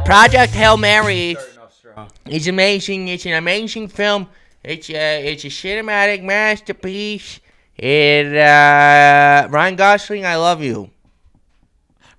Project Hail Mary. It's amazing. It's an amazing film. It's a cinematic masterpiece. Ryan Gosling, I love you.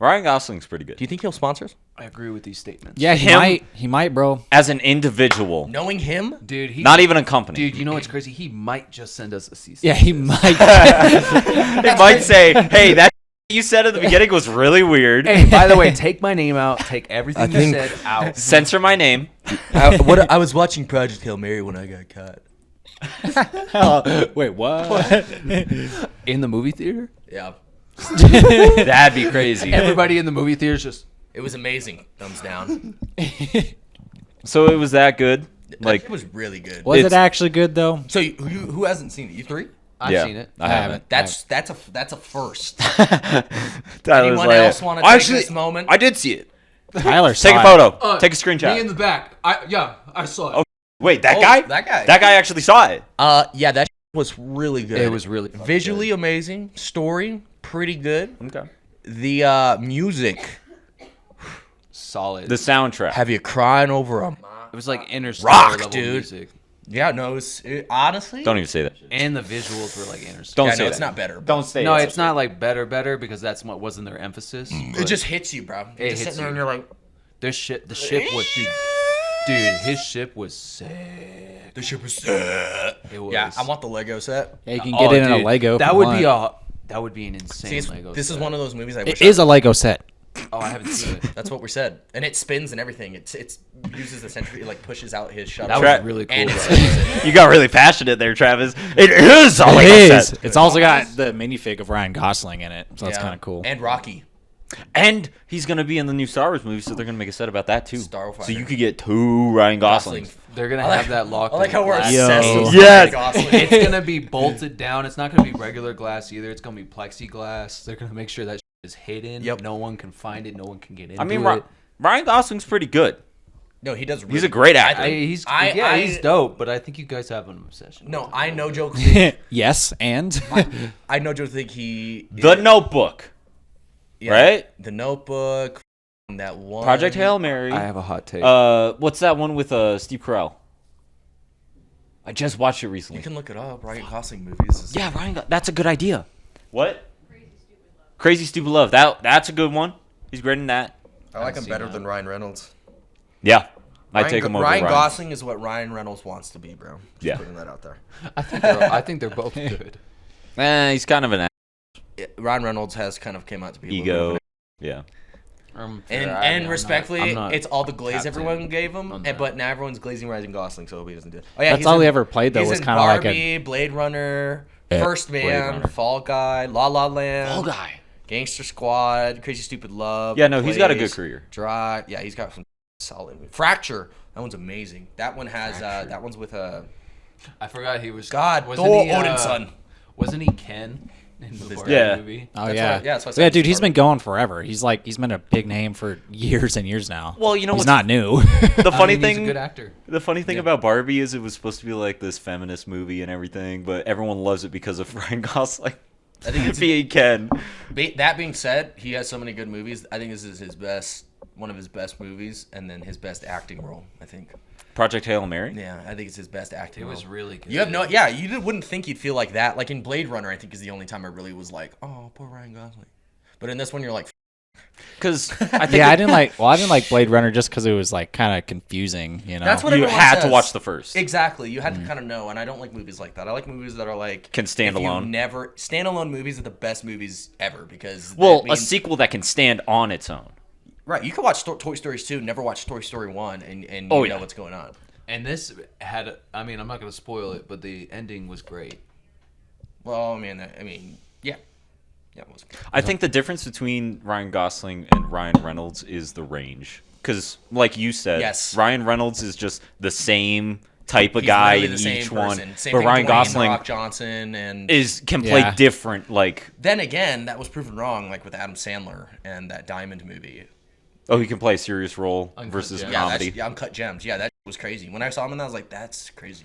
Ryan Gosling's pretty good. Do you think he'll sponsor us? I agree with these statements. Yeah, he might, bro. As an individual. Knowing him? Dude, not even a company. Dude, you know what's crazy? He might just send us a cease. Yeah, he might. He might say, hey, that you said at the beginning was really weird. Hey, by the way, take my name out. Take everything you said out. Censor my name. I was watching Project Hail Mary when I got caught. Wait, what? In the movie theater? Yeah. That'd be crazy. Everybody in the movie theater is just... It was amazing. Thumbs down. So it was that good? Like, it was really good. Was it actually good though? So who hasn't seen it? You three? I've seen it. I haven't. That's a first. Tyler's Anyone like, else want to take this moment? I did see it. Tyler, Take a photo. Take a screenshot. Me in the back. I saw it. Oh, wait, that guy? That guy. That guy actually saw it. Yeah, that was really good. It was really visually amazing. Story pretty good. Okay. The music. Solid. The soundtrack. Have you crying over them? It was like interstellar Rock, level dude. music. Yeah, no, honestly. Don't even say that. And the visuals were like interstellar. Don't Yeah, say no, that. it's not better. Don't say No, that. it's not like better because that's what wasn't their emphasis. It just hits you, bro. It Just hits sitting there you. and you're like, The ship was dude, his ship was sick. the ship was. It was. Yeah, I want the Lego set. Yeah, you can get it in a dude, Lego. That would be an insane See, Lego. this is set. one of those movies I It wish is a Lego set. Oh, I haven't seen it. That's what we said, and it spins and everything. It uses the centrifuge, it like pushes out his shuttle. That Tra- was really cool. and it bro. spins it. You got really passionate there, Travis. It is a Lego It is. set. It's also got the minifig of Ryan Gosling in it, so that's Yeah. kind of cool. And Rocky. And he's going to be in the new Star Wars movie, so they're going to make a set about that, too. Starfighter. So you could get 2 Ryan Goslings. They're gonna have that locked. I like in how we're glass. obsessed with Yes. Gosling. It's gonna be bolted down. It's not gonna be regular glass either. It's gonna be plexiglass. They're gonna make sure that is hidden. Yep. No one can find it. No one can get into I mean, it. Ryan Gosling's pretty good. No, he does. Really He's a great actor. He's dope, but I think you guys have an obsession. No, with I him. know Joe. Think, Yes, and I know Joe. Think he. The Notebook. Yeah, right? The Notebook. That one. Project Hail Mary. I have a hot take. What's that one with Steve Carell? I just watched it recently. You can look it up. Ryan Gosling movies. Yeah, that's a good idea. What? Crazy Stupid Love. That's a good one. He's great in that. I like him seen better that. than Ryan Reynolds. Yeah. I take him over Ryan Ryan. Gosling is what Ryan Reynolds wants to be, bro. Just Yeah. putting that out there. I think they're both good. He's kind of an Ryan Reynolds has kind of came out to be a little ego. bit Yeah. And respectfully, it's all the glaze captain everyone gave him, on that. but now everyone's glazing Ryan Gosling, so I hope he doesn't do it. Oh yeah, that's all he ever played though he's was in kind of like Barbie, a Blade Runner, Yeah, First Blade Man, Runner. Fall Guy, La La Land, Fall Guy. Gangster Squad, Crazy Stupid Love. Yeah, no, he's got a good Blaze, career. Drive. Yeah, he's got some solid. Fracture. That one's amazing. That one has. That one's with I forgot he was. God, wasn't Thor he, Odin's son. Wasn't he Ken in the Barbie Yeah. movie? oh That's yeah what- yeah, that's what I yeah said. dude he's been going forever. He's been a big name for years and years now. Well, you know he's what's not new. the funny He's thing. a good actor. The funny thing about Barbie is it was supposed to be like this feminist movie and everything, but everyone loves it because of Ryan Gosling. I think it's being Ken. That being said, he has so many good movies. I think this is his best, one of his best movies, and then his best acting role. I think. Project Hail Mary. Yeah, I think it's his best acting. It role. was really good. You have no, yeah, you wouldn't think you'd feel like that. Like in Blade Runner, I think is the only time I really was like, oh, poor Ryan Gosling. But in this one, you're like, Because I think yeah, I didn't like Blade Runner just because it was like kind of confusing. You know, That's what you everyone had to says. watch the first. Exactly, you had to kind of know, and I don't like movies like that. I like movies that are like Can stand if you alone. Never standalone movies are the best movies ever because Well, that a means- sequel that can stand on its own. right. You can watch Toy Story 2, never watch Toy Story 1, and you Oh, know yeah. what's going on. And this had. I mean, I'm not gonna spoil it, but the ending was great. Well, yeah, it was. I think the difference between Ryan Gosling and Ryan Reynolds is the range. Because, like you said, Yes. Ryan Reynolds is just the same type of He's guy literally in the same each one, person. Same but thing Ryan Dwayne Gosling Rock Johnson, and can play Yeah. different. Like, then again, that was proven wrong, like with Adam Sandler and that Diamond movie. he can play a serious role Uncut versus Gems. Yeah, comedy. that's Uncut Gems. Yeah, that was crazy. When I saw him in that, I was like, that's crazy.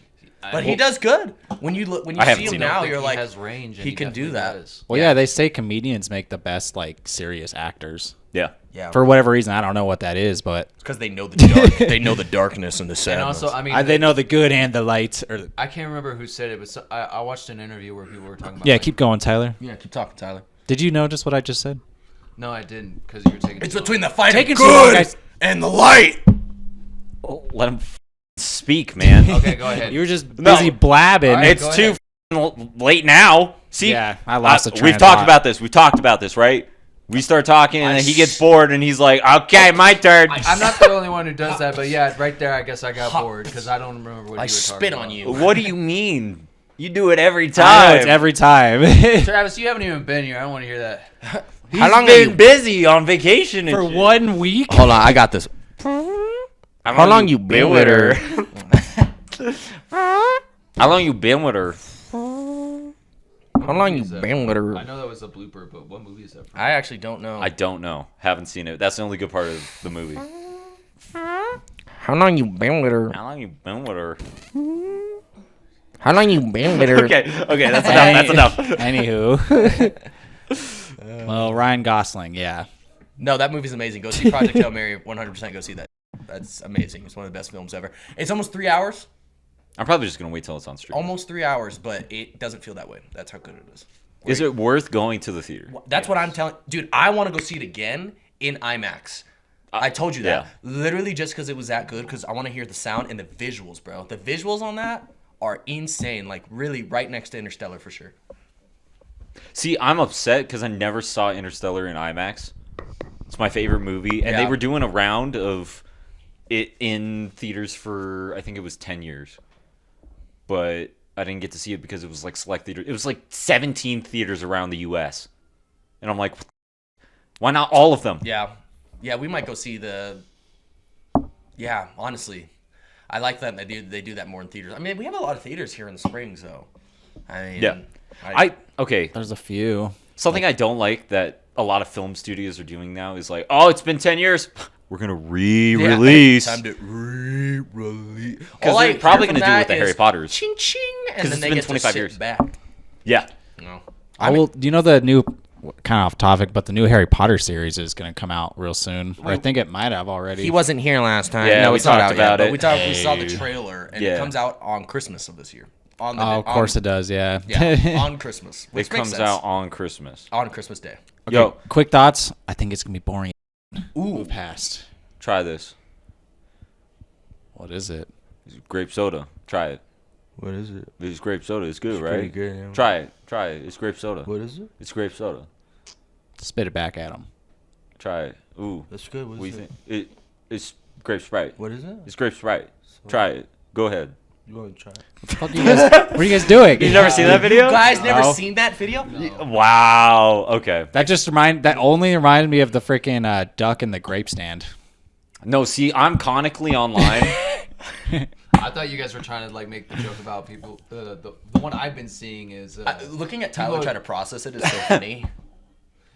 But he does good. When you look, when you I haven't see him seen it. now, think you're he like, has range. And he can do definitely that. does. well, yeah, they say comedians make the best like serious actors. Yeah. Yeah, For whatever reason, I don't know what that is, but because they know the dark. They know the darkness and the And sadness. also, I mean, they know the good and the light. Or I can't remember who said it, but I watched an interview where people were talking about. yeah, like, keep going, Tyler. yeah, keep talking, Tyler. Did you notice what I just said? No, I didn't, because you were taking. It's too between long. the fight Taking of too long, good guys. and the light. Let him speak, man. Okay, go ahead. You were just No. busy blabbing. All right, go It's too ahead. late now. See, Yeah, I lost the train We've of talked thought. about this. We've talked about this, right? We start talking, and then he gets bored, and he's like, "Okay, my turn." I'm not the only one who does that, but yeah, right there, I guess I got bored because I don't remember what I you were talking spit about. on you. What do you mean? You do it every I time. know, it's every time. Travis, you haven't even been here. I don't want to hear that. He's How long been are you- busy on vacation and For shit. 1 week? Hold on, I got this. How long you been with her? How long you been with her? How long you Is that- been with her? I know that was a blooper, but what movie is that from? I actually don't know. I don't know. Haven't seen it. That's the only good part of the movie. How long you been with her? How long you been with her? How long you been with her? Okay, that's enough. That's enough. Anywho. Well, Ryan Gosling, yeah. No, that movie's amazing. Go see Project Hail Mary. 100% go see that. That's amazing. It's one of the best films ever. It's almost 3 hours. I'm probably just gonna wait till it's on stream. Almost 3 hours, but it doesn't feel that way. That's how good it is. Is it worth going to the theater? That's what I'm telling. Dude, I want to go see it again in IMAX. I told you that. yeah. Literally just because it was that good, because I want to hear the sound and the visuals, bro. The visuals on that are insane. Like, really right next to Interstellar for sure. See, I'm upset because I never saw Interstellar in IMAX. It's my favorite movie, and they Yeah. were doing a round of it in theaters for I think it was 10 years, but I didn't get to see it because it was like select theater. It was like 17 theaters around the U.S., and I'm like, why not all of them? Yeah. Yeah, we might go see the... Yeah, honestly. I like that they do that more in theaters. I mean, we have a lot of theaters here in the Springs, though. I mean... Yeah. Okay. There's a few. Something I don't like that a lot of film studios are doing now is like, oh, it's been 10 years. We're going to re-release. Time to re-release. Because they're probably going to do it with the Harry Potters. Ching ching, and 'Cause then it's they been get 25 to sit years. back. Yeah. No. Do you know the new, kind of off topic, but the new Harry Potter series is going to come out real soon. Or I think it might have already. He wasn't here last time. Yeah, no, we it's not talked out yet, about but it. we saw the trailer, and Yeah. it comes out on Christmas of this year. On the, Oh, of course it does, yeah. Yeah, on Christmas. Which It makes comes sense. out on Christmas. on Christmas Day. Okay, Yo, quick thoughts. I think it's going to be boring. Ooh. Move past. try this. What is it? It's grape soda. Try it. What is it? It's grape soda. It's good, right? pretty good, yeah. Try it. Try it. It's grape soda. What is it? It's grape soda. Spit it back at him. Try it. Ooh. That's good. What What do is you it? think? It's grape Sprite. What is it? It's grape Sprite. Try it. Go ahead. You want to try it? What are you guys doing? You never seen that video? You guys never No. seen that video? Wow. Okay. That only reminded me of the freaking duck in the grape stand. No, see, I'm conically online. I thought you guys were trying to like make the joke about people. The one I've been seeing is Looking at Tyler People- try to process it is so funny.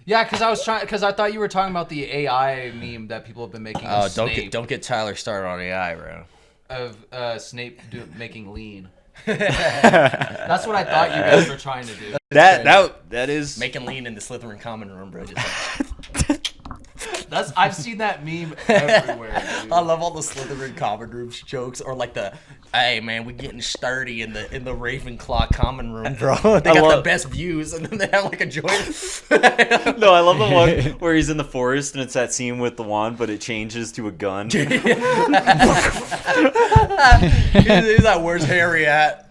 yeah, because I thought you were talking about the AI meme that people have been making. Oh, Of don't Snape, get Tyler started on AI, bro. of Snape making lean. That's what I thought you guys were trying to do. that is Making lean in the Slytherin common room, bro. I've seen that meme everywhere. Dude. I love all the Slytherin common room jokes, or like the, hey man, we getting sturdy in the Ravenclaw common room, bro. They got the best views, and then they have like a joint. No, I love the one where he's in the forest and it's that scene with the wand, but it changes to a gun. He's like, where's Harry at?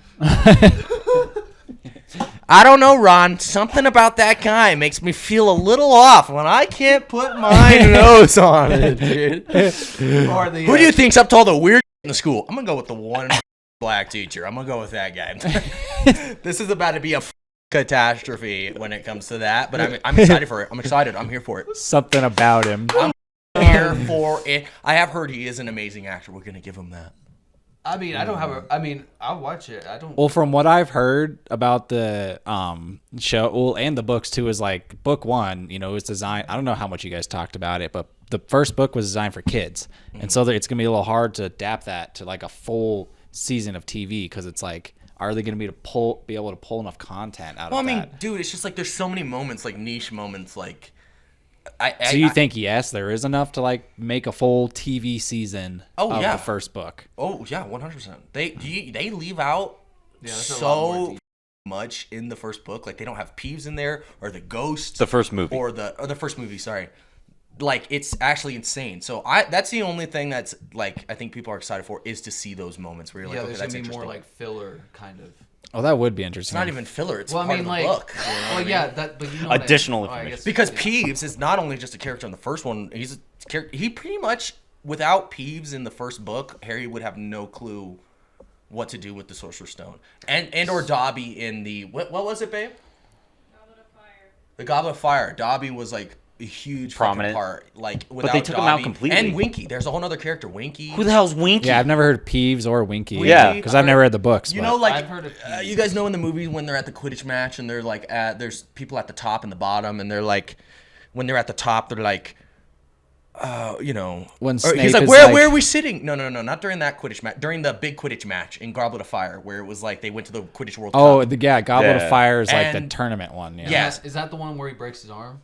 I don't know, Ron. Something about that guy makes me feel a little off when I can't put my nose on it, dude. Or the, Who do you think's up to all the weird in the school? I'm gonna go with the one black teacher. I'm gonna go with that guy. This is about to be a catastrophe when it comes to that, but I'm excited for it. I'm excited. I'm here for it. Something about him. Here for it. I have heard he is an amazing actor. We're gonna give him that. I mean, I don't have a. I mean, I'll watch it. I don't. Well, from what I've heard about the show, well, and the books too, is like book one, it was designed. I don't know how much you guys talked about it, but the first book was designed for kids, and so it's gonna be a little hard to adapt that to like a full season of TV because it's like, are they gonna be able to pull enough content out Well, I of mean, that? dude, it's just like there's so many moments, like niche moments, like So you think yes, there is enough to like make a full TV season of the first book? Oh yeah, 100%. They leave out that's a lot more so deep. much in the first book. Like they don't have Peeves in there or the ghost. The first movie. Or the first movie. Sorry. Like it's actually insane. So that's the only thing that's like I think people are excited for is to see those moments where you're like, okay, there's that's gonna be interesting. more like filler kind of. Oh, that would be It's interesting. not even filler. It's Well, part I mean, of the like, book. You know what I well, mean? yeah, that. But you know, Additional what I information. guess, Because yeah. Peeves is not only just a character in the first one. He's a character. He pretty much without Peeves in the first book, Harry would have no clue what to do with the Sorcerer's Stone, and or Dobby in the what was it, babe? Goblet of Fire. The Goblet of Fire. Dobby was like a huge fucking Prominent. part. Like without they took him out Dobby. completely. And Winky. There's a whole other character, Winky. Who the hell's Winky? Yeah, I've never heard of Peeves or Winky. Yeah. because I've never read the books. You but- know, like I've heard of Peeves. you guys know in the movie when they're at the Quidditch match and they're like there's people at the top and the bottom and they're like when they're at the top they're like you know When or Snape he's like is where like- where are we sitting? No, not during that Quidditch match. During the big Quidditch match in Goblet of Fire where it was like they went to the Quidditch World Oh, Cup. Goblet Yeah. of Fire is like the And- tournament one. Yeah. Yeah. Is that the one where he breaks his arm?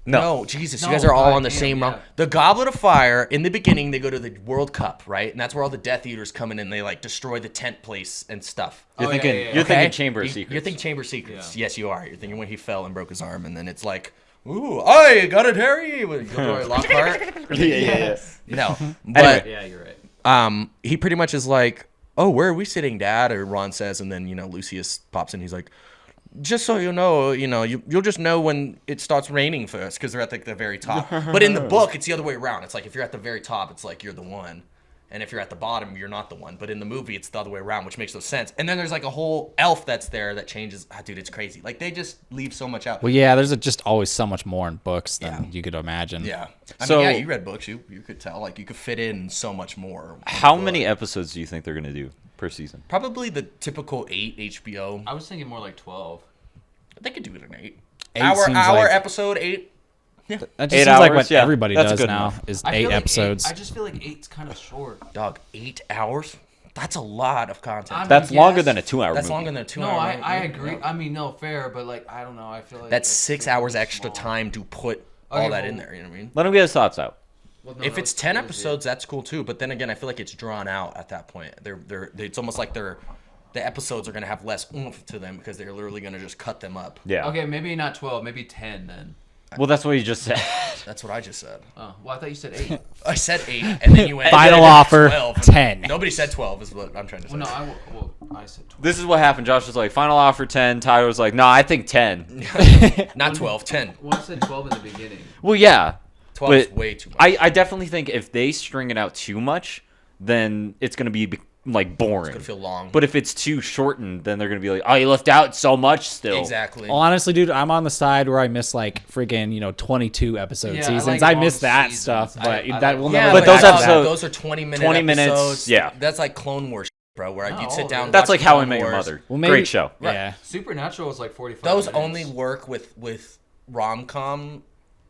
No, Jesus, you No, guys are all God on the damn, same yeah. wrong. The Goblet of Fire, in the beginning, they go to the World Cup, right? And that's where all the Death Eaters come in and they like destroy the tent place and stuff. You're Oh, yeah, thinking. yeah, yeah. You're Okay? thinking Chamber of Secrets. You're thinking Chamber of Secrets. Yeah. Yes, you are. You're thinking when he fell and broke his arm, and then it's like, ooh, I got it, Harry. With Gilderoy Lockhart. yeah. No, but Anyway. Yeah, you're right. he pretty much is like, oh, where are we sitting, Dad? Or Ron says, and then Lucius pops in. He's like, just so you know, you'll just know when it starts raining first because they're at the very top. But in the book, it's the other way around. It's like if you're at the very top, it's like you're the one. And if you're at the bottom, you're not the one. But in the movie, it's the other way around, which makes no sense. And then there's like a whole elf that's there that changes. Dude, it's crazy. Like they just leave so much out. Well, yeah, there's just always so much more in books than Yeah. you could imagine. Yeah. I So- mean, yeah, you read books. You could tell. Like you could fit in so much more. How many episodes do you think they're gonna do per season? Probably the typical 8 HBO. I was thinking more like 12. They could do it in 8. 8 Hour seems like- episode 8. That just 8 seems like hours, what yeah, everybody that's does good now enough. is I 8 feel like episodes. I just feel like 8's kind of short. Dog, 8 hours? That's a lot of content. I'm- That's Yes. longer than a 2-hour That's movie. longer than a 2 No, hour. I agree. I mean, no, fair, but like I don't know. I feel like That's it's 6 still hours really extra small. time to put Okay, all that well- in there. You know what I mean? Let him get his thoughts out. Well, no, If that it's was- 10 that was it. episodes, that's cool too. But then again, I feel like it's drawn out at that point. It's almost like the episodes are gonna have less oomph to them because they're literally gonna just cut them up. Yeah. Okay, maybe not 12, maybe 10 then. Well, that's what you just said. That's what I just said. Oh, well, I thought you said 8. I said 8, and then you went Final offer 12. 10. Nobody said 12 is what I'm trying to say. Well, no, I said 12. This is what happened. Josh was like, final offer 10. Tyler was like, no, I think 10. Not 12, 10. Well, I said 12 in the beginning. Well, yeah. 12 is But way too much. I definitely think if they string it out too much, then it's going to be like boring. It's gonna feel long. But if it's too shortened, then they're going to be like, oh, you left out so much still. Exactly. Well, honestly, dude, I'm on the side where I miss like freaking 22 episode Yeah, I seasons. like I long miss that seasons. stuff, but I that like will long never. Yeah, But go those back to that. episodes- those are 20-minute 20 minutes, episodes. yeah. That's like Clone Wars, bro, where No, you'd sit down. That's watch like How I Clone Met Your Wars. Mother. Well, maybe- Great show. Yeah. Supernatural is like 45 Those minutes. only work with rom-com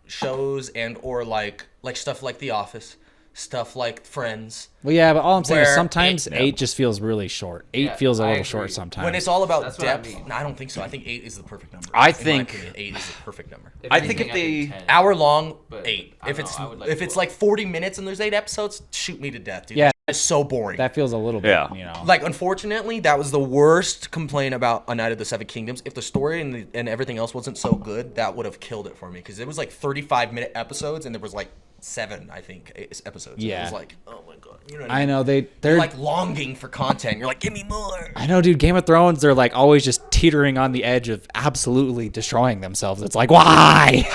shows and or like stuff like The Office, stuff like Friends. Well, yeah, but all I'm saying is Where sometimes it- 8 just feels really short. 8 Yeah, feels a I little agree. short sometimes. When it's all about That's what I depth, mean. no, I don't think so. I think 8 is the perfect number. I In my think- opinion, 8 is the perfect number. I think if they- 10. Hour long, But 8. I If don't it's know, I would like if it's 12. like 40 minutes and there's 8 episodes, shoot me to death, dude. Yeah. It's so boring. that feels a little bit, Yeah. Like, unfortunately, that was the worst complaint about A Night of the Seven Kingdoms. If the story and everything else wasn't so good, that would have killed it for me. Because it was like 35-minute episodes, and there was like 7, I think, episodes. And Yeah. it was like, oh my god. You know what I know You're they're like longing for content. You're like, give me more. I know, dude. Game of Thrones, they're like always just teetering on the edge of absolutely destroying themselves. It's like, why?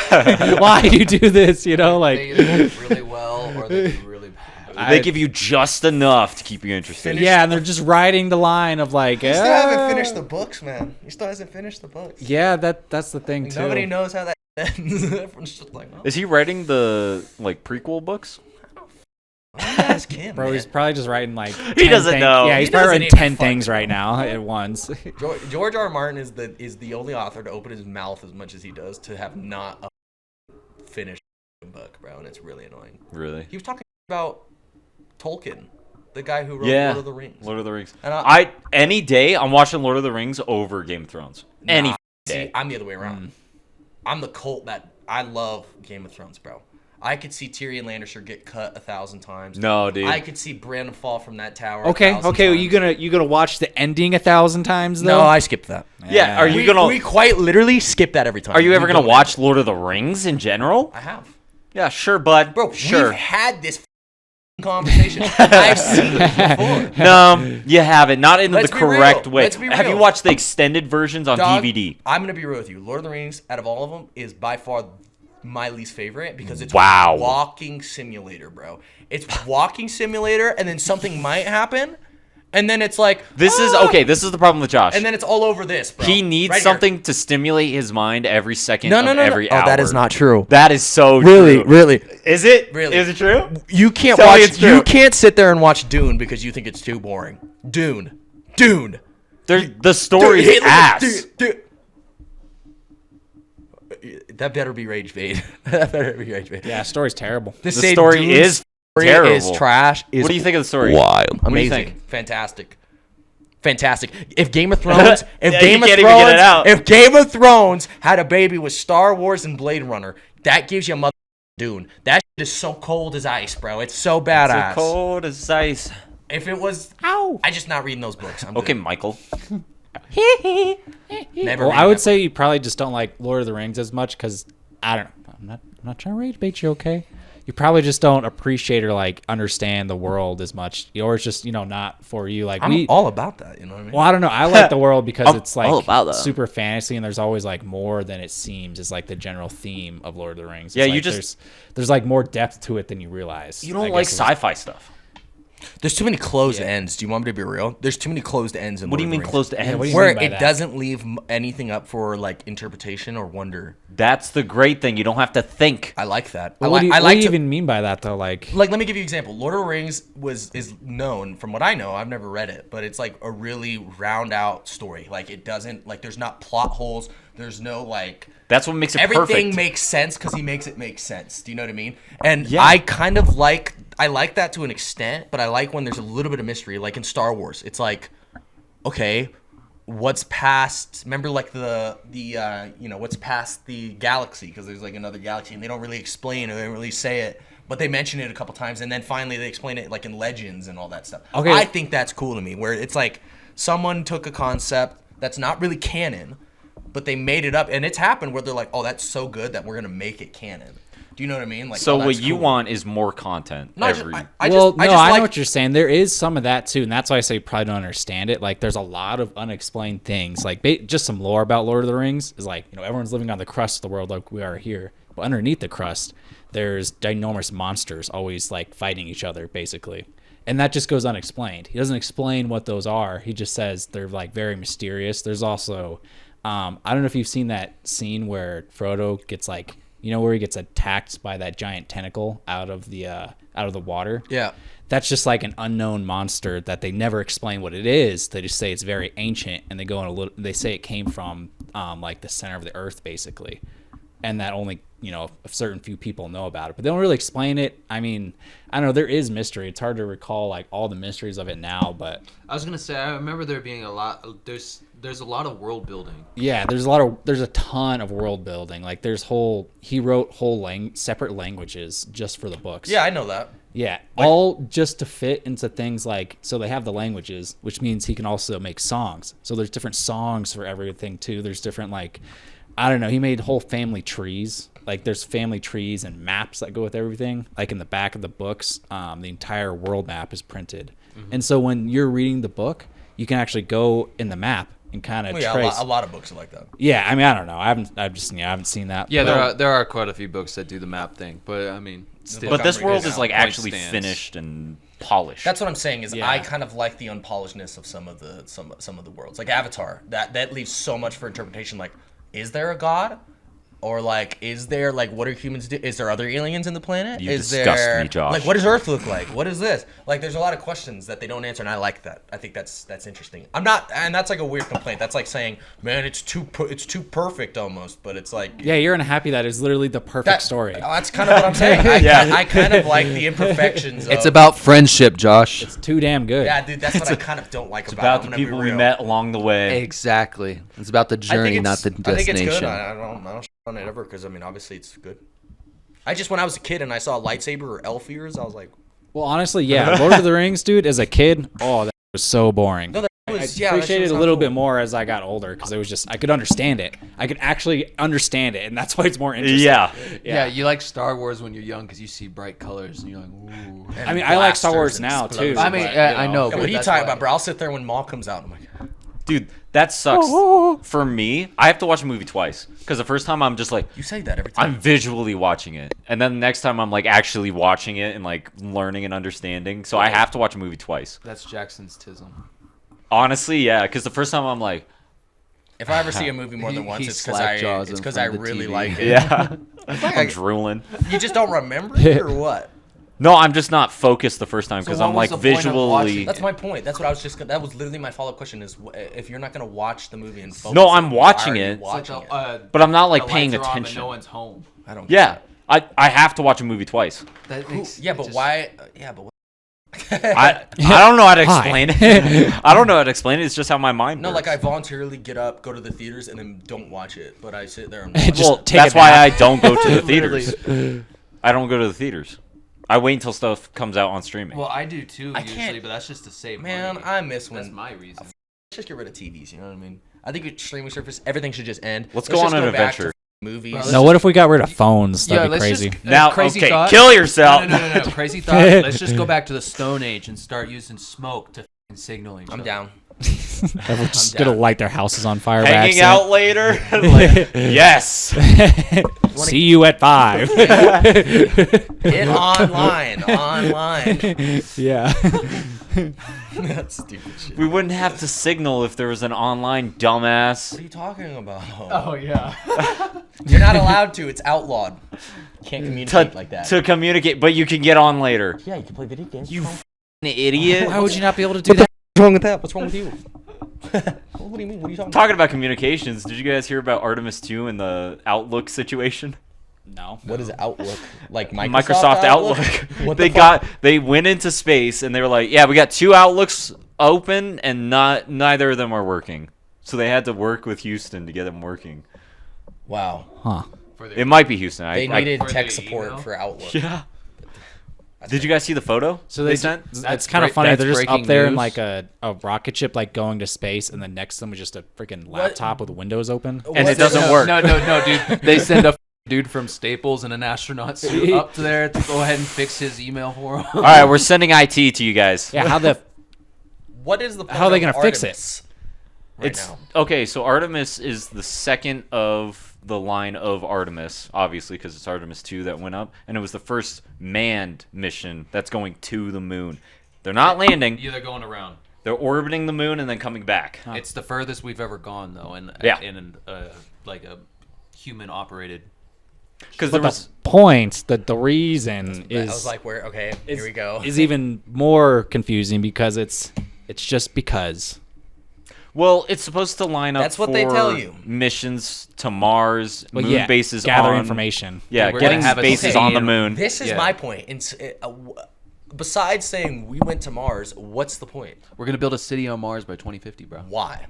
Why do you do this? Like, They either do really well or they do really bad. They give you just enough to keep you interested. yeah, and they're just riding the line of like, He still haven't finished the books, man. He still hasn't finished the books. Yeah, that's the thing too. Nobody knows how that ends. Everyone's just like, oh, Is he writing the like prequel books? ask him. Bro, man. he's probably just writing like. He 10 doesn't know. Yeah, he's He probably doesn't writing even 10 fucking things right now at once. George R. R. Martin is the only author to open his mouth as much as he does to have not finished a book, bro, and it's really annoying. Really? He was talking about Tolkien, the guy who wrote Yeah. Lord of the Rings. Lord of the Rings. And I any day I'm watching Lord of the Rings over Game of Thrones. Any Nah, day. see, I'm the other way around. I'm the cult that I love Game of Thrones, bro. I could see Tyrion Lannister get cut 1,000 times. No, dude. I could see Bran fall from that tower. Okay, 1,000 okay. times. You gonna watch the ending 1,000 times though? No, I skipped that. Yeah, are you gonna? We quite literally skip that every time. Are you ever We gonna don't watch ever. Lord of the Rings in general? I have, Yeah, sure, bud. bro. Sure. We've had this conversation. I've seen it before. No, you haven't. Not in Let's the be real. correct way. Let's be Have you real. watched the extended versions on Dog, DVD? I'm gonna be real with you. Lord of the Rings, out of all of them, is by far my least favorite because it's Wow. walking simulator, bro. It's walking simulator, and then something might happen, and then it's like This is "Ah!" okay. This is the problem with Josh. and then it's all over this, bro. He needs Right here. something to stimulate his mind every second No, of no, no, every no. hour. Oh, that is not true. That is so Really, true. really. Is it? Really. Is it true? You can't Tell me watch. it's true. You can't sit there and watch Dune because you think it's too boring. Dune. The story's Dude, ass. dude. That better be rage bait. That better be rage bait. Yeah, story's terrible. To The say story Dune's is story terrible. is trash. Is What do you think of the story? wild, do you amazing, think? fantastic. If Game of Thrones, Yeah, you can't even get it out. if Game of Thrones had a baby with Star Wars and Blade Runner, that gives you a mother Dune. That shit is so cold as ice, bro. It's so badass. So cold as ice. If it was, I just not reading those books. I'm Okay, good. Michael. Never. Well, read I would that say you probably just don't like Lord of the Rings as much because I don't. I'm not trying to rage bait you. Okay, you probably just don't appreciate or like understand the world as much, or it's just not for you. Like book. I'm all about that. You know what I mean? Well, I don't know. I like the world because it's like all about that. super fantasy, and there's always like more than it seems. Is like the general theme of Lord of the Rings. It's Yeah, you like just- there's like more depth to it than you realize. You don't I like guess is- sci-fi stuff. There's too many closed ends. Do you want me to be real? There's too many closed ends in What do you Lord of mean the Rings. closed ends? what do you Where mean by it that? doesn't leave anything up for like interpretation or wonder. That's the great thing. You don't have to think. I like that. Well, I what do you, I what like do you to, even mean by that though? Like, like. Let me give you an example. Lord of the Rings is known from what I know. I've never read it, but it's like a really round out story. Like it doesn't like there's not plot holes. There's no like. That's what makes it Everything perfect. makes sense because he makes it make sense. Do you know what I mean? And Yeah. I kind of like that to an extent, but I like when there's a little bit of mystery. Like in Star Wars, it's like, okay, what's past? Remember, like the what's past the galaxy? Because there's like another galaxy, and they don't really explain or they don't really say it, but they mention it a couple times, and then finally they explain it like in legends and all that stuff. Okay. I think that's cool to me, where it's like someone took a concept that's not really canon, but they made it up, and it's happened where they're like, "Oh, that's so good that we're gonna make it canon." Do you know what I mean? Like, so oh, what that's you cool. want is more content. No, every. I well, just no, I like, know what you're saying. There is some of that too, and that's why I say you probably don't understand it. Like, there's a lot of unexplained things. Like, just some lore about Lord of the Rings is like, everyone's living on the crust of the world like we are here, but underneath the crust, there's ginormous monsters always like fighting each other, basically. And that just goes unexplained. He doesn't explain what those are. He just says they're like very mysterious. There's also, I don't know if you've seen that scene where Frodo gets like, where he gets attacked by that giant tentacle out of the water. Yeah. That's just like an unknown monster that they never explain what it is. They just say it's very ancient, and they go in a little. They say it came from like the center of the earth, basically, and that only a certain few people know about it. But they don't really explain it. I mean, I don't know. There is mystery. It's hard to recall like all the mysteries of it now, but I was gonna say I remember there being a lot. There's a lot of world building. yeah, there's a ton of world building. Like he wrote whole separate languages just for the books. Yeah, I know that. Yeah, all just to fit into things like, so they have the languages, which means he can also make songs. So there's different songs for everything too. There's different like, I don't know, he made whole family trees. Like there's family trees and maps that go with everything. Like in the back of the books, the entire world map is printed. Mm-hmm. And so when you're reading the book, you can actually go in the map and kind of trace. A lot of books are like that. Yeah, I mean, I don't know. I haven't seen that. Yeah, but there are quite a few books that do the map thing, but I mean, still, but this I'm world reading is now. like Point actually stands. finished and polished. That's what I'm saying is Yeah. I kind of like the unpolishedness of some of the worlds. Like Avatar, that leaves so much for interpretation. Like, is there a god? Or like, is there like, what are humans do? Is there other aliens in the planet? You is disgust there me, Josh. like, what does Earth look like? What is this? Like, there's a lot of questions that they don't answer, and I like that. I think that's interesting. I'm not, and that's like a weird complaint. That's like saying, man, it's too perfect almost. But it's like, yeah, you're unhappy that it's literally the perfect story. That's kind of what I'm saying. I kind of like the imperfections. it's of, about friendship, Josh. It's too damn good. yeah, dude. That's what I kind of don't like it's about about it. I'm the gonna be people we real. met along the way. Exactly. It's about the journey, not the I think it's destination. good. I don't on it ever because I mean, obviously it's good. I just when I was a kid and I saw lightsaber or elf ears, I was like, Well, honestly, yeah, Lord of the Rings, dude. As a kid, that was so boring. no, that was I that appreciated shit it a was little cool. bit more as I got older because it was just I could understand it. I could actually understand it, and that's why it's more interesting. Yeah, you like Star Wars when you're young because you see bright colors and you're like, ooh. I mean, I like Star Blasters Wars and now too. explosions. I mean, but, I know. Yeah, but what are you that's talking why- about, bro? I'll sit there when Maul comes out. I'm like, Dude, that sucks. For me, I have to watch a movie twice because the first time I'm just like, you say that every time. I'm visually watching it, and then the next time I'm like actually watching it and like learning and understanding. So I have to watch a movie twice. That's Jackson's tism. Honestly, yeah, because the first time I'm like, If I ever see a movie more than once, He it's because slack I jaws it's in because I front of the really TV. like it. yeah, like- I'm drooling. You just don't remember it or what? No, I'm just not focused the first time So because what I'm was like the point of watching visually. That's my point. That's what I was just. That was literally my follow-up question: is if you're not gonna watch the movie and focus, No, I'm why watching are you it. Watching It's it? like But I'm not like the paying lights are on, but attention. no one's home. I don't. Yeah, I have to watch a movie twice. That Who, makes, yeah, it but just- why? Yeah, but. What? I don't know how to Why? explain it. I don't know how to explain it. It's just how my mind No, works. like I voluntarily get up, go to the theaters, and then don't watch it. But I sit there and Just watch well, it. take that's a why nap. I don't go to the Literally. theaters. I don't go to the theaters. I wait until stuff comes out on streaming. Well, I do too I usually, can't- but that's just to save Man, money. I miss That's when. my reason. Just get rid of TVs. You know what I mean? I think with streaming service, everything should just end. Let's go just on an back to adventure. Movies. Bro, No, what if we got rid of phones? That'd be let's crazy. Just, Now, crazy okay, thought. kill yourself. No. Crazy thought. Let's just go back to the Stone Age and start using smoke to f***ing signal each I'm other. down. Everyone's just I'm gonna down. light their houses on fire. by Hanging accident. out later. Like, yes. See you at 5. Get online. Yeah. That's stupid shit. We wouldn't have to signal if there was an online dumbass. What are you talking about? Oh yeah. You're not allowed to. It's outlawed. Can't communicate like that. To communicate, but you can get on later. Yeah, you can play video games. You idiot. Why would you not be able to do that? What's wrong with that? What's wrong with you? What do you mean? What are you talking about? Talking about communications, did you guys hear about Artemis 2 and the Outlook situation? No. What is Outlook? Like Microsoft Outlook. What they the fuck? they went into space and they were like, yeah, we got 2 Outlooks open and neither of them are working. So they had to work with Houston to get them working. Wow. Huh. It might be Houston. They needed For tech the support email? for Outlook. Yeah. Did you guys see the photo? So they they sent? It's kind of funny. that's They're just up breaking there in news. like a rocket ship, like going to space, and then next to them is just a freaking laptop with windows open. And What it doesn't is- work. No, dude. They send a dude from Staples in an astronaut suit up to there to go ahead and fix his email for him. All right, we're sending IT to you guys. Yeah. How the? What is the point How are they of gonna fix it? Artemis right It's now? okay. So Artemis is the second of the line of Artemis, obviously, because it's Artemis 2 that went up, and it was the first manned mission that's going to the moon. They're not landing; Yeah, they're going around. they're orbiting the moon and then coming back. It's the furthest we've ever gone, though, and Yeah. in like a human operated. Because there But was the point, the reason I is was like, where? Okay, here we go. is even more confusing because it's just because. well, it's supposed to line up. That's what they tell for you. Missions to Mars, Well, moon yeah, bases gather on information. Yeah, We're getting gonna have a bases city on the in- moon. This is Yeah. my point. Besides saying we went to Mars, what's the point? We're gonna build a city on Mars by 2050, bro. Why?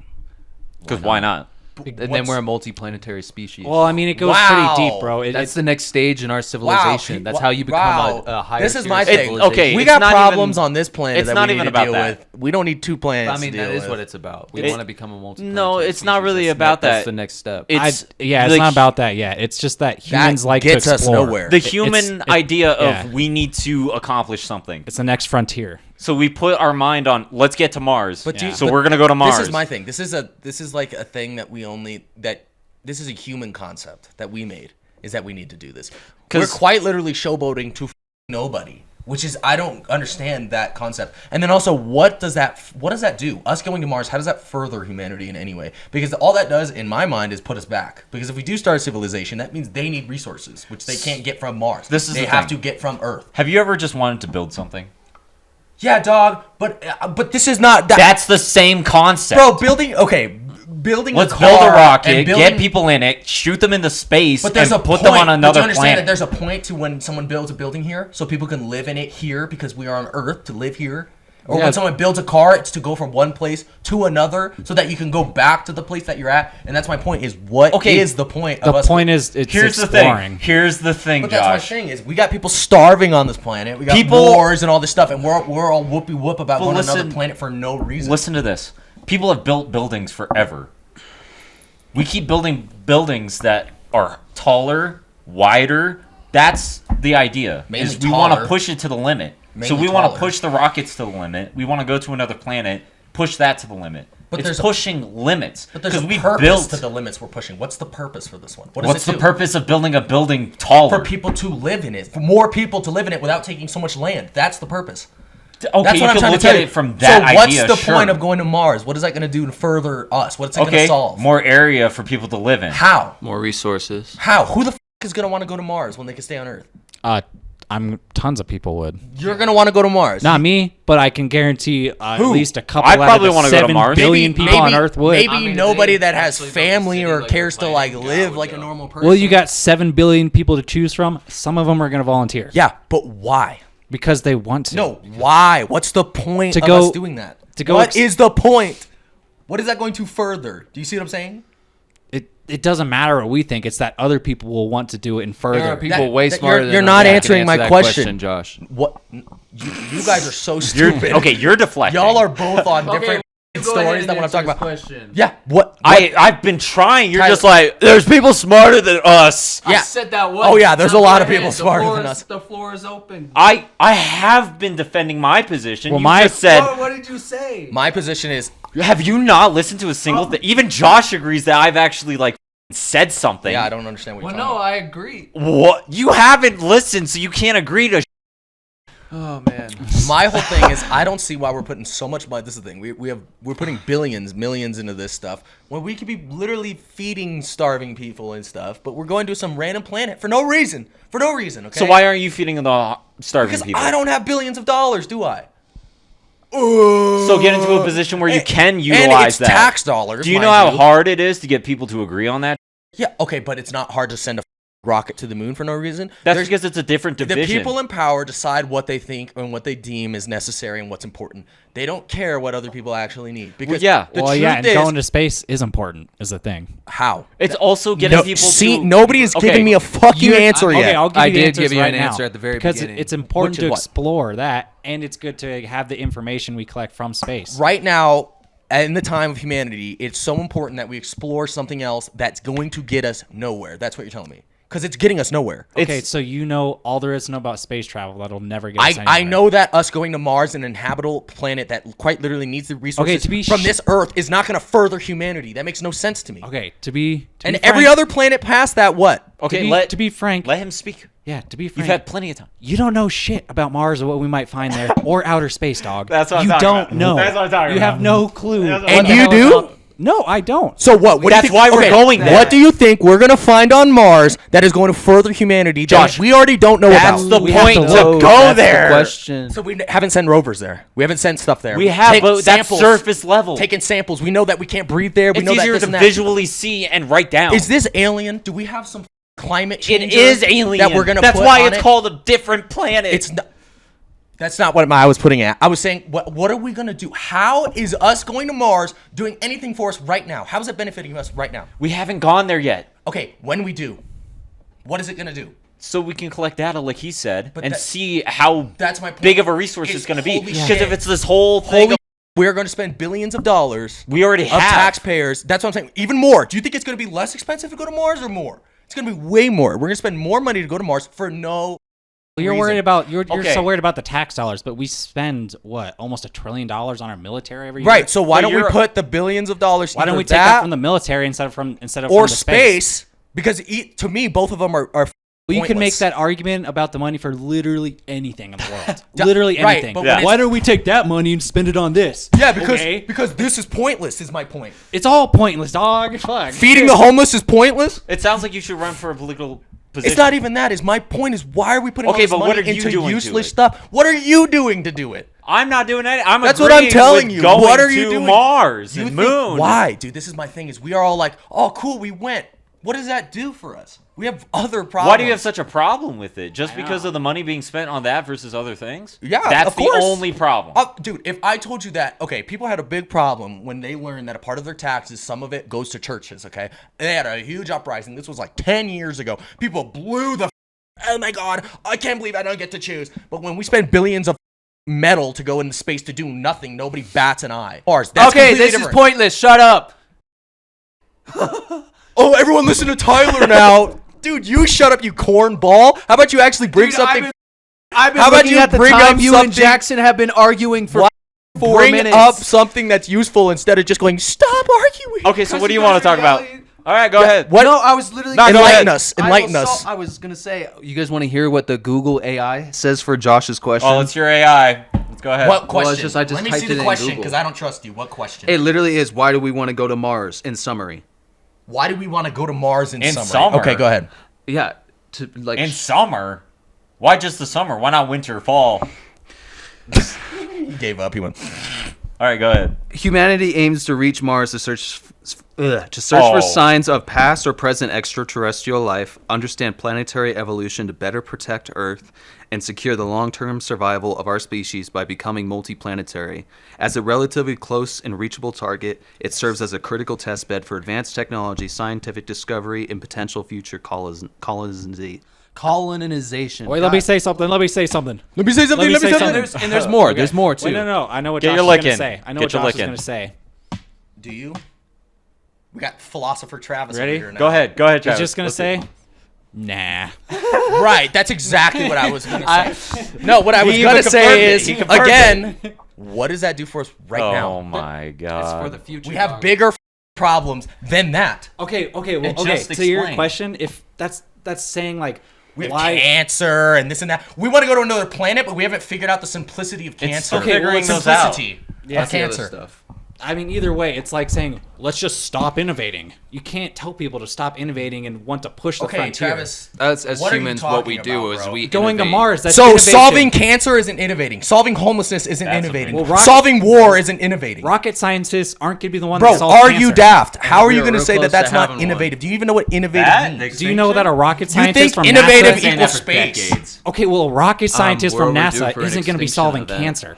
Because why not? And then What's- we're a multi-planetary species. Well, I mean, it goes Wow. pretty deep, bro. that's the next stage in our civilization. That's how you become wow. a higher. This is tier my civilization. thing. okay, we it's got not problems even- on this planet. it's that not we even need to about deal that. with. We don't need 2 planets. I mean, to that deal is with. what it's about. We It's- want to become a multi. No, it's not really about That's that. the next step. It's it's like, not about that yet. It's just that humans like gets to us explore. nowhere. the human idea of yeah. we need to accomplish something. It's the next frontier. So we put our mind on let's get to Mars. But do you- so but we're gonna go to Mars. This is my thing. This is like a thing that this is a human concept that we made. Is that we need to do this? We're 'Cause- quite literally showboating to nobody, which is I don't understand that concept. And then also, what does that do? Us going to Mars, how does that further humanity in any way? Because all that does, in my mind, is put us back. Because if we do start a civilization, that means they need resources, which they can't get from Mars. This is they the have thing. to get from Earth. Have you ever just wanted to build something? Yeah, dog. But this is not that. That's the same concept. Bro, building Let's a car build a and rocket, building- get people in it, shoot them into space, But there's and a put point. them on But another you understand planet. that there's a point to when someone builds a building here, so people can live in it here because we are on Earth to live here. Or Yeah. when someone builds a car, it's to go from one place to another so that you can go back to the place that you're at. And that's my point is what is the point of The us? point is it's Here's exploring. the thing. Here's the thing, But that's my Josh. thing is we got people starving on this planet. We got People- wars and all this stuff, and we're all whoopie whoop about But going to listen- another planet for no reason. Listen to this. People have built buildings forever. We keep building buildings that are taller, wider. That's the idea. Mainly is we want to taller. push it to the limit. So Mainly we want to taller. push the rockets to the limit. We want to go to another planet, push that to the limit. But It's there's a- pushing limits. But there's a we purpose built. to the limits we're pushing. What's the purpose for this one? What does What's it the do? purpose of building a building taller? For people to live in it. For more people to live in it without taking so much land. That's the purpose. Okay, That's you what I'm can trying look to tell at you. it from that so what's idea. the sure. point of going to Mars? What is that going to do to further us? What's it going to Okay, solve? more area for people to live in. How? More resources. How? Who the is going to want to go to Mars when they can stay on Earth? Tons of people would. You're going to want to go to Mars. Not me, but I can guarantee at Who? least a couple. I'd out probably of the wanna go to 7 Mars. billion people on Earth would. Maybe I mean, nobody they that has actually built a family city or like cares we're to like planning live now like a ago. normal person. Well, you got 7 billion people to choose from. Some of them are going to volunteer. Yeah, but why? Because they want to. No, why? What's the point To of go- us doing that? to go What ex- is the point? What is that going to further? Do you see what I'm saying? It doesn't matter what we think. It's that other people will want to do it and further. There are people That- way that smarter you're than not us that can answering my answer that question. Josh. What? You guys are so You're, stupid. okay, you're deflecting. Y'all are both on different stories than what I'm talking about. Question. Yeah. What? I've been trying. You're Tyler- just like, there's people smarter than us. Yeah. I said that once. Oh, yeah, there's Now a lot go of people ahead. The smarter floor than is- us. The floor is open. I have been defending my position. Well, you my- just said, What did you say? My position is have you not listened to a single thing? Even Josh agrees that I've actually like said something. yeah. I don't understand what Well, you're no, talking I agree. What? You haven't listened, so you can't agree to. Oh man. about. My whole thing is I don't see why we're putting so much money. This is the thing. We're putting billions, millions into this stuff when we could be literally feeding starving people and stuff. But we're going to some random planet for no reason. For no reason. Okay. So why aren't you feeding the starving Because people? I don't have billions of dollars, do I? So get into a position where you can utilize and it's that. tax dollars. Do you know mind how hard it is to get people to agree on that? Yeah, okay, but it's not hard to send a rocket to the moon for no reason. That's There's- because it's a different the division. people in power decide what they think and what they deem is necessary and what's important. They don't care what other people actually need. Because yeah. the Well, truth yeah, and is, going to space is important. Is the thing. how? It's also getting No, people see, to. nobody is Okay, giving me a fucking answer Okay, yet. I'll give I you the did answers give you right an now, answer at the very because beginning. it's important Which is to what? explore that, and it's good to have the information we collect from space. Right now, in the time of humanity, it's so important that we explore something else that's going to get us nowhere. That's what you're telling me. Because it's getting us nowhere. Okay, so you know all there is to know about space travel that'll never get us I anywhere. know that us going to Mars, an inhabitable planet that quite literally needs the resources to be from this Earth, is not going to further humanity. That makes no sense to me. Okay, to be And frank- every other planet past that, what? Okay, to be frank, let him speak. yeah, to be You've frank, had plenty of time. you don't know shit about Mars or what we might find there or outer space, dog. That's what I'm you talking don't about. know. That's what I'm talking You have about. no clue. That's what what And the you hell do? about- No, I don't. So what? What do you That's think- why we're okay, going there. What do you think we're going to find on Mars that is going to further humanity that Josh, we already don't know That's about? the We have point to to look. go That's the there. question. So we haven't sent rovers there. We haven't sent stuff there. We have, Take but that's samples, surface level. Taking samples. We know that we can't breathe there. We It's know that easier this to and that. visually see and write down. Is this alien? Do we have some climate change? It is alien. that we're going to That's put why on it's it? called a different planet. It's not. That's not what I was putting at. I was saying, what are we going to do? How is us going to Mars doing anything for us right now? How is it benefiting us right now? We haven't gone there yet. Okay, when we do, what is it going to do? So we can collect data, like he said, But and that- see how That's my point. big of a resource It's it's going to be. holy Because shit. if it's this whole thing, We're going to spend billions of dollars we already of have. taxpayers. That's what I'm saying. Even more. Do you think it's going to be less expensive to go to Mars or more? It's going to be way more. We're going to spend more money to go to Mars for no You're reason. worried about you're Okay. so worried about the tax dollars, but we spend what almost $1 trillion on our military every year. Right. So why But don't we you're- put the billions of dollars why don't either we take that from the military instead of from or the space? space? Because to me, both of them are Well, you can make pointless. that argument about the money for literally anything in the world. Yeah, literally right, anything. but when Why it's- don't we take that money and spend it on this? Yeah, because Okay. because this is pointless. Is my point. It's all pointless, dog. Fuck. Feeding the homeless is pointless. It sounds like you should run for a political position. It's not even that. Is my point is why are we putting Okay, all this but money what are you into doing to useless it? stuff? What are you doing to do it? I'm not doing that. I'm That's what I'm agreeing telling with you. Going What are you to doing? Mars You and think- moon. Why, dude? This is my thing. Is we are all like, oh, cool, we went. What does that do for us? We have other problems. Why do you have such a problem with it? Just because of the money being spent on that versus other things? Yeah, that's of course. the only problem. Dude, if I told you that, okay, people had a big problem when they learned that a part of their taxes, some of it goes to churches, okay? They had a huge uprising. This was like 10 years ago. People blew the oh my God, I can't believe I don't get to choose. But when we spend billions of metal to go into space to do nothing, nobody bats an eye. That's Okay, this different. is pointless. Shut up. Oh, everyone listen to Tyler now. Dude, you shut up, you cornball. How about you actually bring something? I've been How about looking you at the bring time up you and something- Jackson have been arguing for Why 4 bring minutes. up something that's useful instead of just going, stop arguing. Okay, so what do you want to talk about? All right, go ahead. What? No, I was literally No, go Enlighten ahead. us. Enlighten us. I was gonna say, you guys want to hear what the Google AI says for Josh's question? Oh, it's your AI. Let's go ahead. What Well, question? it's just- I just Let me typed see it the in question Google. because I don't trust you. What question? It literally is, why do we want to go to Mars? In summary, Why do we want to go to Mars in summer? summer? Okay, go ahead. yeah, to like In summer? Why just the summer? Why not winter, fall? He gave up. He went. All right, go ahead. humanity aims to reach Mars to search Oh. for signs of past or present extraterrestrial life, understand planetary evolution to better protect Earth, and secure the long-term survival of our species by becoming multiplanetary. As a relatively close and reachable target, it serves as a critical test bed for advanced technology, scientific discovery, and potential future colonization. Wait, let me say something. Let me say something. Let me say something. Let me say something. And there's more. Okay. There's more too. Wait, no. I know what Get Josh your is lick gonna in. say. I know Get what your Josh lick is in. gonna say. Do you? We got philosopher Travis Ready? over here now. Go ahead. Go ahead, He's Travis. just gonna Let's say, nah. Right. That's exactly what I was gonna say. No, what I was He gonna even say confirmed it. is He confirmed again. What does that do for us right Oh now? my god. It's for the future. We have bigger problems than that. Okay. Well, It okay. just To your explained. question, if that's saying like, We have why? cancer and this and that. We want to go to another planet, but we haven't figured out the simplicity of cancer. still Okay, well, figuring those out. simplicity Yeah, of cancer. Stuff. I mean, either way, it's like saying, let's just stop innovating. You can't tell people to stop innovating and want to push the Okay, frontier. Travis. As What are you humans, what talking we do about, is bro? we Going to innovate. Mars, that's So innovation. solving cancer isn't innovating. Solving homelessness isn't That's innovating. amazing. Well, solving war isn't innovating. Rocket scientists aren't going to be the one Bro, that solve are cancer. you daft? How are we you are going to real say that close that's to not having one. innovative? Do you even know what innovative That? means? Do you know that a rocket You scientist think from innovative NASA... saying that equals for space? decades. Okay, well, a rocket scientist we're from overdue NASA for an isn't going to be extinction solving event. cancer.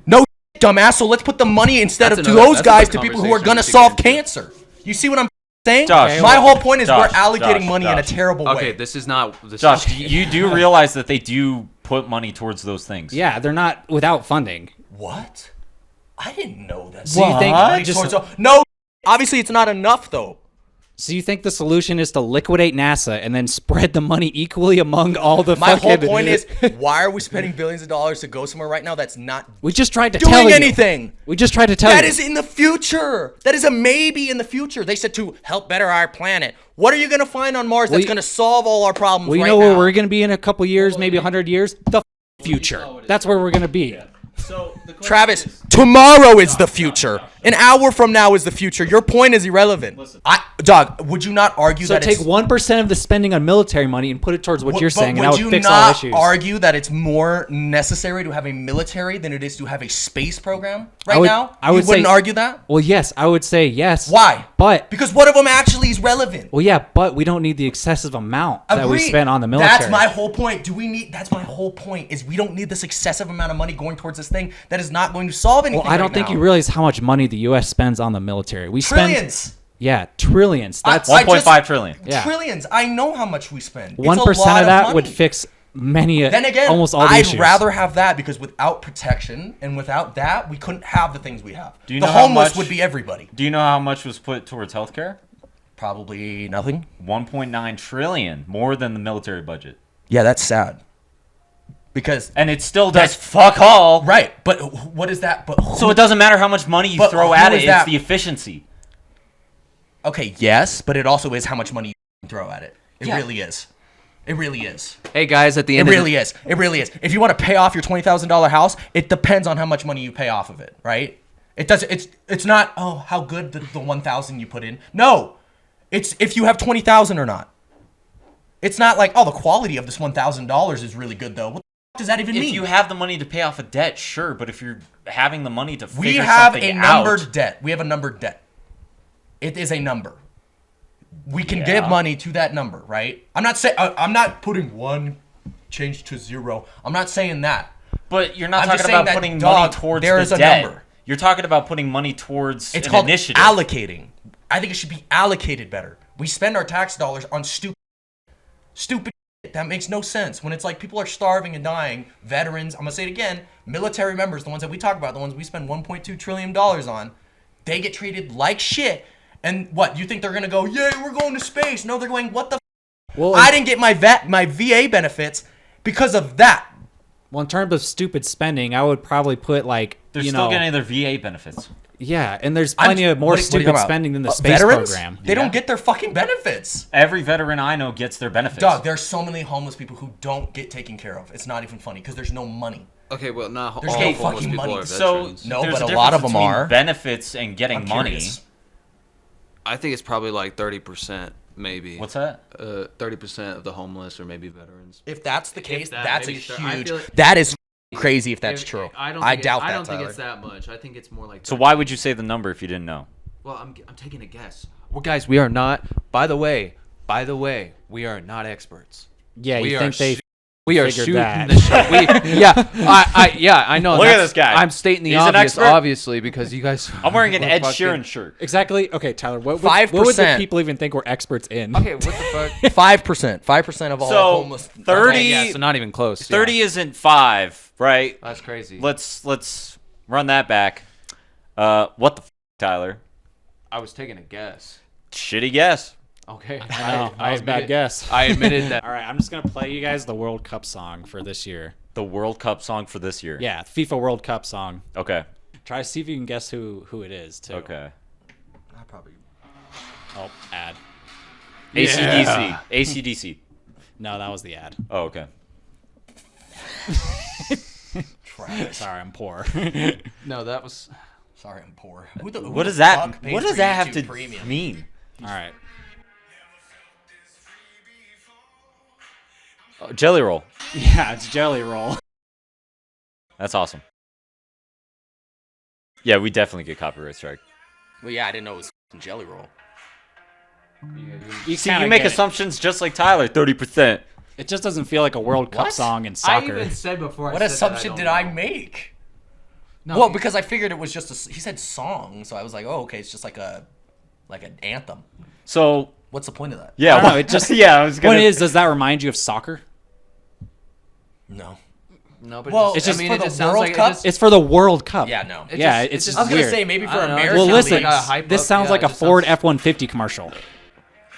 No, dumbass. So let's put the money instead That's of to another- those that's guys another to people who are conversation going to we should solve get into. cancer. You see what I'm saying? Josh. My whole point is Josh, we're allocating Josh, money in a Josh. terrible way. Okay, this is not. This Josh, is, you do realize that they do put money towards those things. Yeah, they're not without funding. What? I didn't know that. So you think Money just towards- no, obviously it's not enough though. so you think the solution is to liquidate NASA and then spread the money equally among all the My whole fucking... point is, why are we spending billions of dollars to go somewhere right now that's not we just tried to tell doing you. anything? We just tried to tell That you. is in the future. That is a maybe in the future. They said to help better our planet. What are you going to find on Mars that's you- going to solve all our problems Well, you right know now? where we're going to be in a couple years, maybe 100 years? The future. That's where we're going to be. so the Travis, tomorrow is the future. An hour from now is the future. Your point is irrelevant. Dog, would you not argue So that take it's... 1% of the spending on military money and put it towards what you're But saying, and that would would you fix all not issues. argue that it's more necessary to have a military than it is to have a space program right now? I would you wouldn't say- argue that? Well, yes, I would say yes. Why? But Because one of them actually is relevant. well, yeah, but we don't need the excessive amount that we Agreed. spend on the military. That's my whole point. That's my whole point is we don't need this excessive amount of money going towards this thing that is not going to solve anything. Well, I don't right think now. you realize how much money the U.S. spends on the military. We Trillions. spend trillions. That's I 1.5 trillion. Yeah. Trillions. I know how much we spend. It's a 1% lot of that money. would fix many, Then again, almost all the I'd issues. rather have that because without protection and without that, we couldn't have the things we have. Do you the know how homeless much- would be everybody. Do you know how much was put towards healthcare? Probably nothing. 1.9 trillion, more than the military budget. Yeah, that's sad. Because And it still That's- does fuck all. right, but what is that? But So it doesn't matter how much money you But throw who at is it, that? it's the efficiency. okay, yes, but it also is how much money you throw at it. It Yeah. really is. It really is. Hey guys, at the It end. really is. It really is. If you want to pay off your $20,000 house, it depends on how much money you pay off of it, right? It does. It's not. Oh, how good the 1,000 you put in. No, it's if you have 20,000 or not. It's not like the quality of this $1,000 is really good though. What the does that even If mean? you have the money to pay off a debt, sure, but if you're having the money to we figure have something a numbered out, debt. We have a numbered debt. It is a number. We can give money to that number, right? I'm not putting one change to 0. I'm not saying that. But you're not I'm just talking saying about that, putting dog, money towards there the is a debt. number. You're talking about putting money towards It's an called initiative. allocating. I think it should be allocated better. We spend our tax dollars on stupid shit. That makes no sense. When it's like people are starving and dying, veterans, I'm going to say it again, military members, the ones that we talk about, the ones we spend $1.2 trillion on, they get treated like shit. And what, you think they're going to go, yeah, we're going to space? No, they're going, what the Well, I didn't get my VA benefits because of that. Well, in terms of stupid spending, I would probably put like, They're you still know, getting their VA benefits. yeah, and there's plenty of more What are you stupid talking about? spending than the space Veterans? program. They don't get their fucking benefits. Every veteran I know gets their benefits. Dog, there's so many homeless people who don't get taken care of. It's not even funny because there's no money. Okay, well, not There's all no homeless fucking people money. are So veterans. No, there's but a a lot difference of them between are. benefits and getting I'm money. curious. I think it's probably like 30%, maybe. What's that? 30% of the homeless or maybe veterans. If that's the case, that, that's a maybe I huge. feel like- That is crazy if that's true. I doubt that. I don't think Tyler. it's that much. I think it's more like. So why would you say the number if you didn't know? Well, I'm taking a guess. Well, guys, we are not. By the way, we are not experts. Yeah, We you are think they We are figured shooting that. the shit. I know. Look at that's- this guy. I'm stating the He's an obvious, expert. obviously, because you guys. I'm wearing an we're Ed fucking- Sheeran shirt. exactly? Okay, Tyler, what would the 5%. people even think we're experts in? Okay, what the fuck? 5% of all So, homeless. 30 Okay, yeah, so not even close. 30 isn't 5, right? That's crazy. Let's run that back. What the Tyler? I was taking a guess. Shitty guess. Okay. I know, that was a bad admitted- guess. I admitted that. All right, I'm just gonna play you guys the World Cup song for this year. The World Cup song for this year. Yeah, FIFA World Cup song. Okay. Try to see if you can guess who it is too. Okay. I probably. Oh, ad. ACDC. ACDC. No, that was the ad. Oh, okay. Trash. Sorry, I'm poor. No, that was. Sorry, I'm poor. What does that have to mean? All right. Jelly roll. Yeah, it's Jelly Roll. That's awesome. Yeah, we definitely get copyright strike. Well, yeah, I didn't know it was Jelly Roll. You See, kinda you make get it. assumptions just like Tyler. 30%. It just doesn't feel like a World Cup What? song in I soccer. even said before. What assumption did I make? No, Well, because I figured it was just he said song, so I was like, oh, okay, it's just like an anthem. So What's the point of that? yeah, I don't know, it just- yeah. I was gonna. What is? Does that remind you of soccer? No. No, but Well, it's it's just, for it the just sounds World like Cup? It just, It's for the World Cup. Yeah, no. it Yeah, just- it's just I was gonna weird. say maybe for I don't know, American Well, it listen, sounds like a hype this up, sounds yeah, like it a just Ford sounds- F-150 commercial.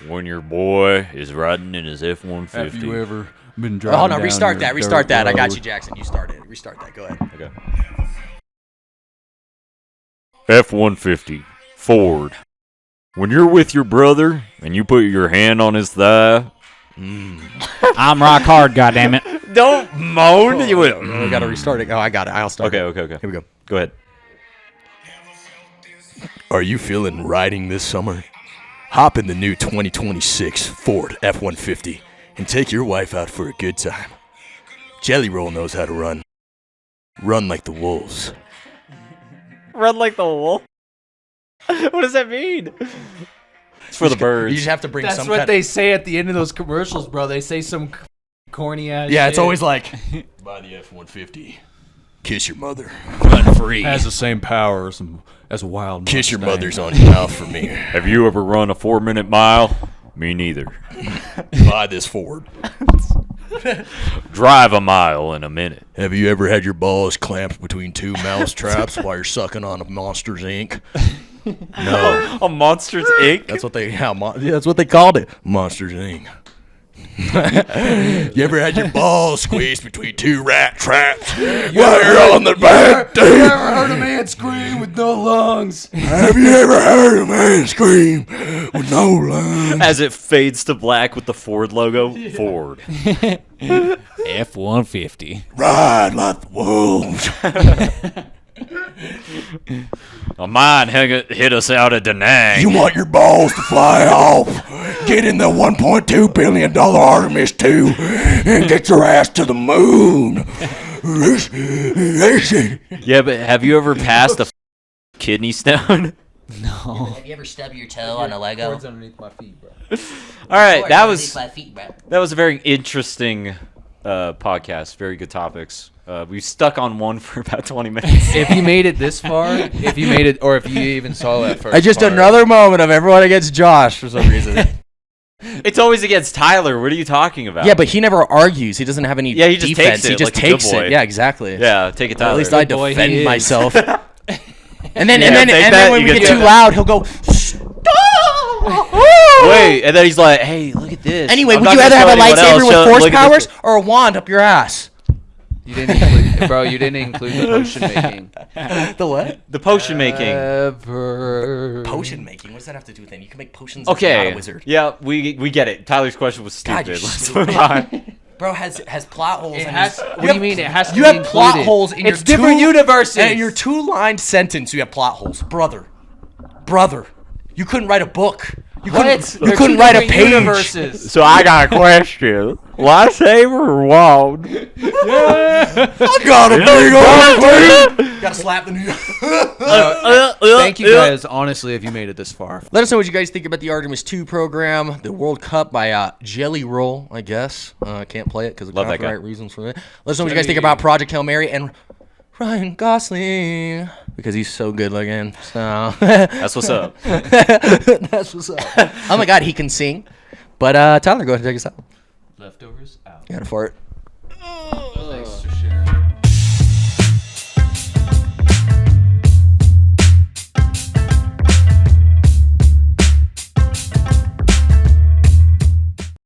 When your boy is riding in his F-150. Have you ever been Oh, driving hold on, down restart your that. Restart dirt that. I got road? you, Jackson. You started. Restart that. Go ahead. Okay. F-150 Ford. When you're with your brother and you put your hand on his thigh. I'm rock hard, goddammit. Don't moan. You will. We got to restart it. Oh, I got it. I'll start. Okay. Here we go. Go ahead. Are you feeling riding this summer? Hop in the new 2026 Ford F-150 and take your wife out for a good time. Jelly Roll knows how to run. Run like the wolves. Run like the wolf. What does that mean? It's for the You birds. just have to bring That's some what kind they say at the end of those commercials, bro. They say some corny ass. Yeah, it's shit. always like Buy the F-150. Kiss your mother. run free. Has the same power as a wild Kiss your Mustang. mother's on your mouth for me. Have you ever run a 4-minute mile? Me neither. Buy this Ford. Drive a mile in a minute. Have you ever had your balls clamped between two mouse traps while you're sucking on a Monsters Inc? No. A Monsters Inc. That's what that's what they called it. Monsters Inc. You ever had your balls squeezed between two rat traps while you're on the back? You ever heard a man scream with no lungs? Have you ever heard a man scream with no lungs? As it fades to black with the Ford logo. Ford. F-150. Ride like the wolves. A mine hit us out of Da Nang. You want your balls to fly off? Get in the $1.2 billion Artemis 2 and get your ass to the moon. Yeah, but have you ever passed a kidney stone? No. Have you ever stubbed your toe on a Lego? underneath my feet, bro. All right, that was my feet, bro. that was a very interesting podcast. Very good topics. We stuck on one for about 20 minutes. If you made it this far, if you made it, or if you even saw that first, I just part, another moment of everyone against Josh for some reason. It's always against Tyler. What are you talking about? Yeah, but he never argues. He doesn't have any Yeah, he just defense. takes it He just like a good takes boy. it. Yeah, exactly. Yeah, take it, Well, Tyler. at least I Good boy he defend is. myself. And then Yeah, and then take and that, then when you we get get too that. loud, he'll go. Stop! Wait, and then he's like, "Hey, look at this." Anyway, I'm would not you gonna rather have a tell anyone lightsaber else. with Show- force look at this powers or a wand up your ass? you didn't include, bro. You didn't include the potion making. The what? The potion making. Ever. Potion making. What does that have to do with anything? You can make potions. As Okay. not a wizard. Yeah, we get it. Tyler's question was God, stupid. you're Let's stupid. move on. Bro has plot holes. It in has. his, What do you mean? It has to You be have plot included. holes in It's your different two, universes. And in your two-lined sentence, you have plot holes, brother. You couldn't write a book. You What? couldn't. You They're couldn't two write a different page. universes. So I got a question. Lightsaber or wand? I got a big old Gotta slap the new. Thank you guys, honestly, if you made it this far. Let us know what you guys think about the Artemis 2 program, the World Cup by Jelly Roll, I guess. Can't play it because of Love that guy. copyright reasons for it. Let us know what you guys think about Project Hail Mary and Ryan Gosling because he's so good looking. So That's what's up. that's what's up. Oh my God, he can sing. But Tyler, go ahead and take us out. Leftovers out. You got it for it.